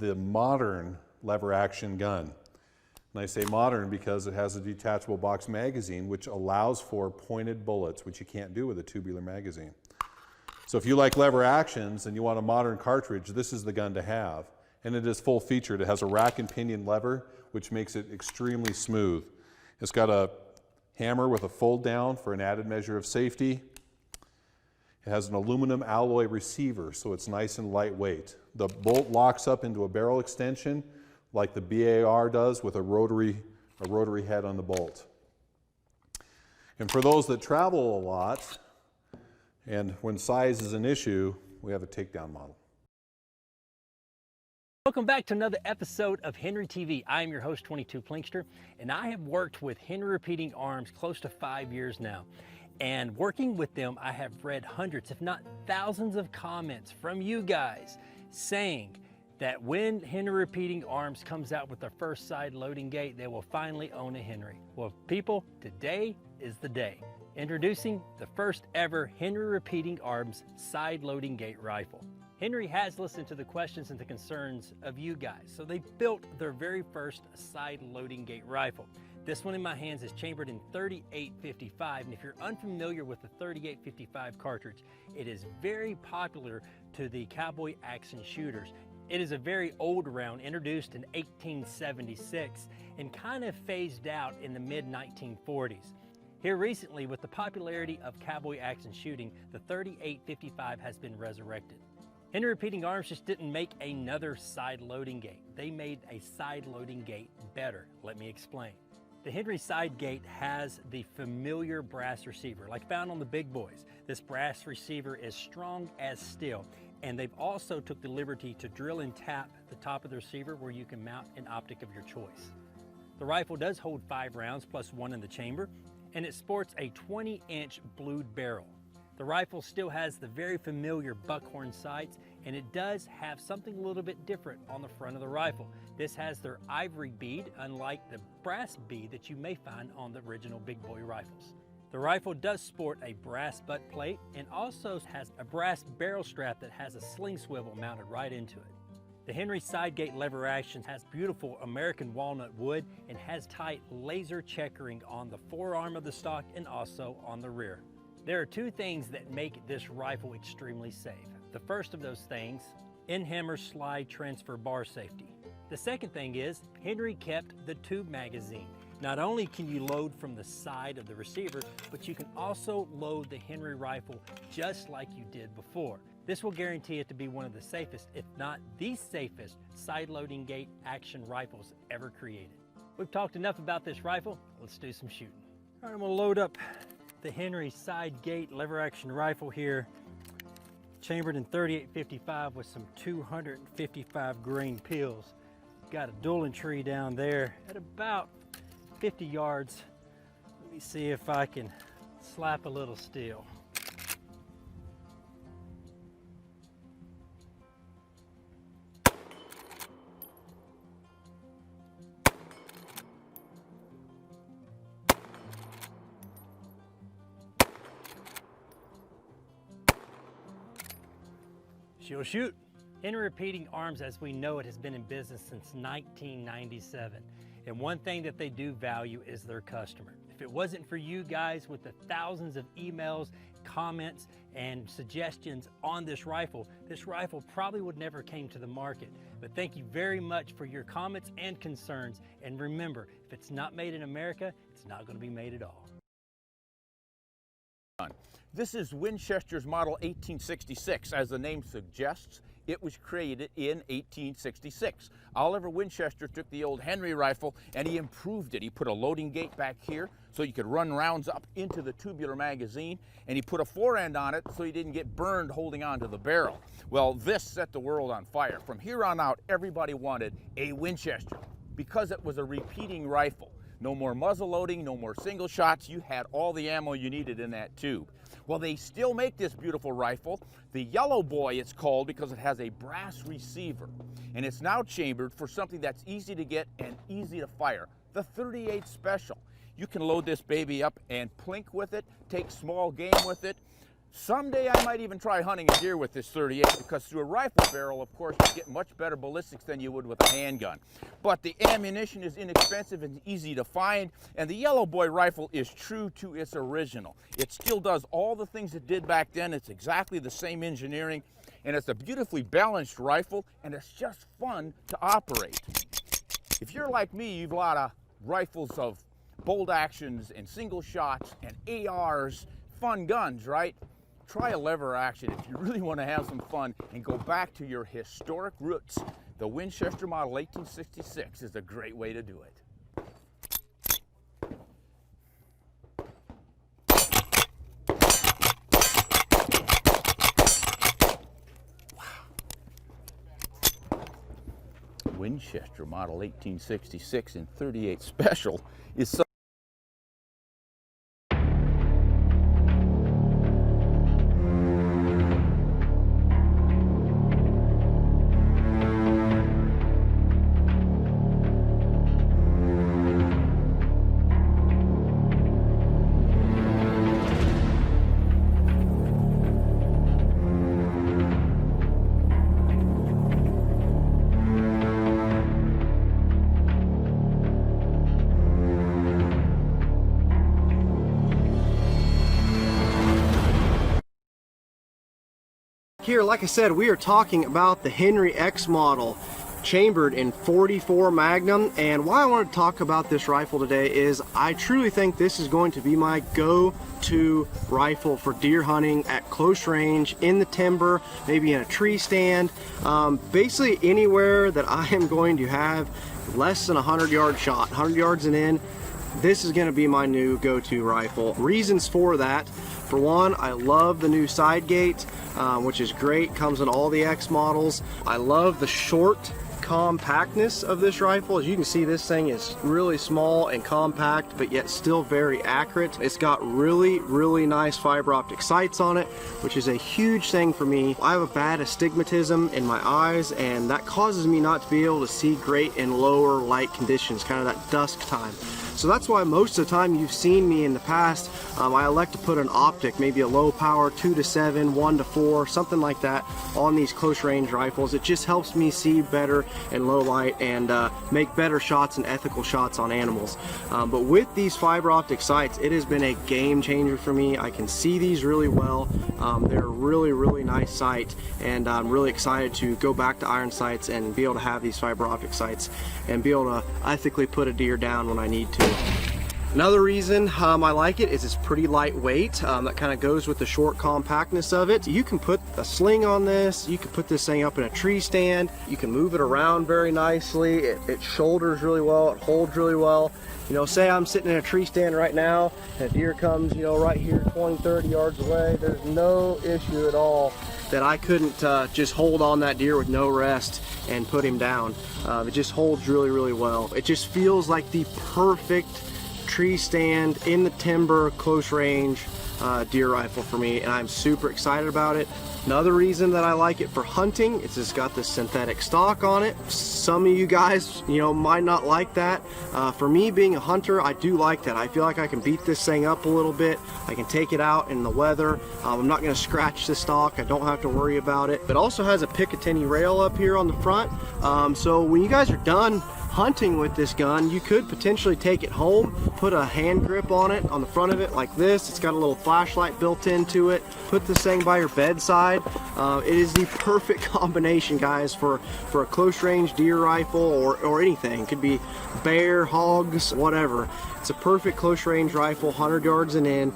The modern lever action gun. And I say modern because it has a detachable box magazine which allows for pointed bullets, which you can't do with a tubular magazine. So if you like lever actions and you want a modern cartridge, this is the gun to have. And it is full featured. It has a rack and pinion lever which makes it extremely smooth. It's got a hammer with a fold down for an added measure of safety. It has an aluminum alloy receiver, so it's nice and lightweight. The bolt locks up into a barrel extension like the BAR does with a rotary head on the bolt. And for those that travel a lot, and when size is an issue, we have a takedown model. Welcome back to another episode of Henry TV. I am your host, 22 Plinkster, and I have worked with Henry Repeating Arms close to 5 years now. And working with them, I have read hundreds, if not thousands of comments from you guys saying that when Henry Repeating Arms comes out with their first side loading gate, they will finally own a Henry. Well, people, today is the day. Introducing the first ever Henry Repeating Arms side loading gate rifle. Henry has listened to the questions and the concerns of you guys, so they built their very first side loading gate rifle. This one in my hands is chambered in 3855, and if you're unfamiliar with the 3855 cartridge, it is very popular to the cowboy action shooters. It is a very old round, introduced in 1876 and kind of phased out in the mid-1940s. Here recently, with the popularity of cowboy action shooting, the 3855 has been resurrected. Henry Repeating Arms just didn't make another side loading gate. They made a side loading gate better. Let me explain. The Henry side gate has the familiar brass receiver, like found on the big boys. This brass receiver is strong as steel, and they've also took the liberty to drill and tap the top of the receiver where you can mount an optic of your choice. The rifle does hold 5 rounds plus 1 in the chamber, and it sports a 20-inch blued barrel. The rifle still has the very familiar buckhorn sights, and it does have something a little bit different on the front of the rifle. This has their ivory bead, unlike the brass bead that you may find on the original big boy rifles. The rifle does sport a brass butt plate and also has a brass barrel strap that has a sling swivel mounted right into it. The Henry side gate lever action has beautiful American walnut wood and has tight laser checkering on the forearm of the stock and also on the rear. There are 2 things that make this rifle extremely safe. The first of those things, in-hammer slide transfer bar safety. The second thing is, Henry kept the tube magazine. Not only can you load from the side of the receiver, but you can also load the Henry rifle just like you did before. This will guarantee it to be one of the safest, if not the safest, side loading gate action rifles ever created. We've talked enough about this rifle, let's do some shooting. All right, I'm gonna load up the Henry side gate lever action rifle here, chambered in 3855 with some 255 grain pills. Got a Dolan tree down there at about 50 yards. Let me see if I can slap a little steel. She'll shoot. Henry Repeating Arms, as we know it, has been in business since 1997. And one thing that they do value is their customer. If it wasn't for you guys with the thousands of emails, comments, and suggestions on this rifle probably would never came to the market. But thank you very much for your comments and concerns. And remember, if it's not made in America, it's not going to be made at all. This is Winchester's Model 1866. As the name suggests, it was created in 1866. Oliver Winchester took the old Henry rifle and he improved it. He put a loading gate back here so you could run rounds up into the tubular magazine, and he put a fore-end on it so you didn't get burned holding on to the barrel. Well, this set the world on fire. From here on out, everybody wanted a Winchester because it was a repeating rifle. No more muzzle loading, no more single shots. You had all the ammo you needed in that tube. Well, they still make this beautiful rifle. The Yellow Boy it's called because it has a brass receiver. And it's now chambered for something that's easy to get and easy to fire, the .38 Special. You can load this baby up and plink with it, take small game with it. Someday I might even try hunting a deer with this 38, because through a rifle barrel, of course, you get much better ballistics than you would with a handgun. But the ammunition is inexpensive and easy to find, and the Yellow Boy rifle is true to its original. It still does all the things it did back then. It's exactly the same engineering, and it's a beautifully balanced rifle, and it's just fun to operate. If you're like me, you've a lot of rifles of bolt actions and single shots and ARs, fun guns, right? Try a lever action if you really want to have some fun and go back to your historic roots. The Winchester Model 1866 is a great way to do it. Winchester Model 1866 in 38 Special is so Here, like I said, we are talking about the Henry X model, chambered in 44 Magnum, and why I want to talk about this rifle today is I truly think this is going to be my go-to rifle for deer hunting at close range, in the timber, maybe in a tree stand, basically anywhere that I am going to have less than a 100-yard shot, 100 yards and in. This is going to be my new go-to rifle. Reasons for that: for one, I love the new side gate, which is great, comes in all the X models. I love the short compactness of this rifle. As you can see, this thing is really small and compact, but yet still very accurate. It's got really nice fiber optic sights on it, which is a huge thing for me. I have a bad astigmatism in my eyes, and that causes me not to be able to see great in lower light conditions, kind of that dusk time. So that's why most of the time you've seen me in the past, I elect to put an optic, maybe a low power 2 to 7, 1 to 4, something like that on these close range rifles. It just helps me see better in low light and make better shots and ethical shots on animals. But with these fiber optic sights, it has been a game changer for me. I can see these really well. They're a really nice sight, and I'm really excited to go back to iron sights and be able to have these fiber optic sights and be able to ethically put a deer down when I need to. Another reason I like it is it's pretty lightweight. That kind of goes with the short compactness of it. You can put a sling on this, you can put this thing up in a tree stand, you can move it around very nicely, it shoulders really well, it holds really well. You know, say I'm sitting in a tree stand right now and a deer comes, you know, right here 20-30 yards away, there's no issue at all that I couldn't just hold on that deer with no rest and put him down. It just holds really well. It just feels like the perfect tree stand in the timber close range deer rifle for me, and I'm super excited about it. Another reason that I like it for hunting is it's got this synthetic stock on it. Some of you guys, you know, might not like that. For me, being a hunter, I do like that. I feel like I can beat this thing up a little bit. I can take it out in the weather. I'm not going to scratch the stock. I don't have to worry about it. It also has a Picatinny rail up here on the front. So when you guys are done hunting with this gun, you could potentially take it home, put a hand grip on it on the front of it like this. It's got a little flashlight built into it. Put this thing by your bedside. It is the perfect combination, guys, for a close range deer rifle or anything. It could be bear, hogs, whatever. It's a perfect close range rifle, 100 yards and in.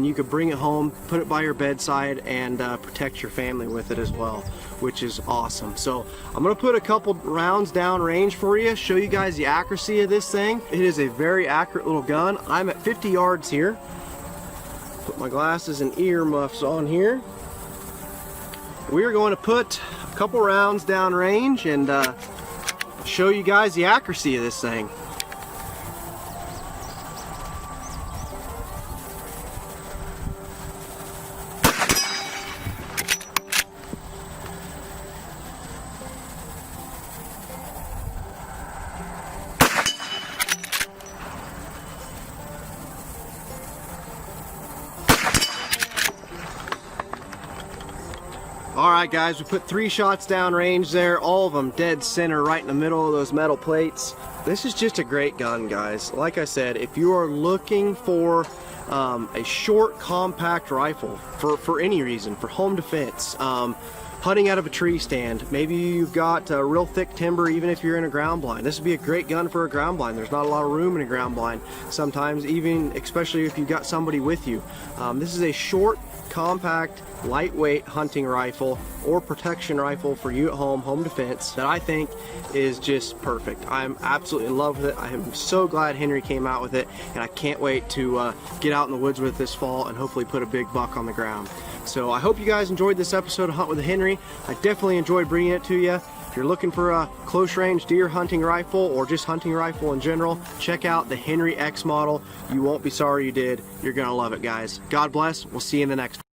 You could bring it home, put it by your bedside, and protect your family with it as well, which is awesome. So I'm gonna put a couple rounds down range for you, show you guys the accuracy of this thing. It is a very accurate little gun. I'm at 50 yards here. Put my glasses and ear muffs on here. We are going to put a couple rounds down range and show you guys the accuracy of this thing. All right, guys, we put 3 shots down range there, all of them dead center right in the middle of those metal plates. This is just a great gun, guys. Like I said, if you are looking for a short, compact rifle for any reason, for home defense, hunting out of a tree stand, maybe you've got real thick timber, even if you're in a ground blind. This would be a great gun for a ground blind. There's not a lot of room in a ground blind sometimes, even especially if you've got somebody with you. This is a short, compact, lightweight hunting rifle or protection rifle for you at home, home defense, that I think is just perfect. I'm absolutely in love with it. I am so glad Henry came out with it, and I can't wait to get out in the woods with it this fall and hopefully put a big buck on the ground. So I hope you guys enjoyed this episode of Hunt with Henry. I definitely enjoyed bringing it to you. If you're looking for a close range deer hunting rifle or just hunting rifle in general, check out the Henry X model. You won't be sorry you did. You're gonna love it, guys. God bless. We'll see you in the next one.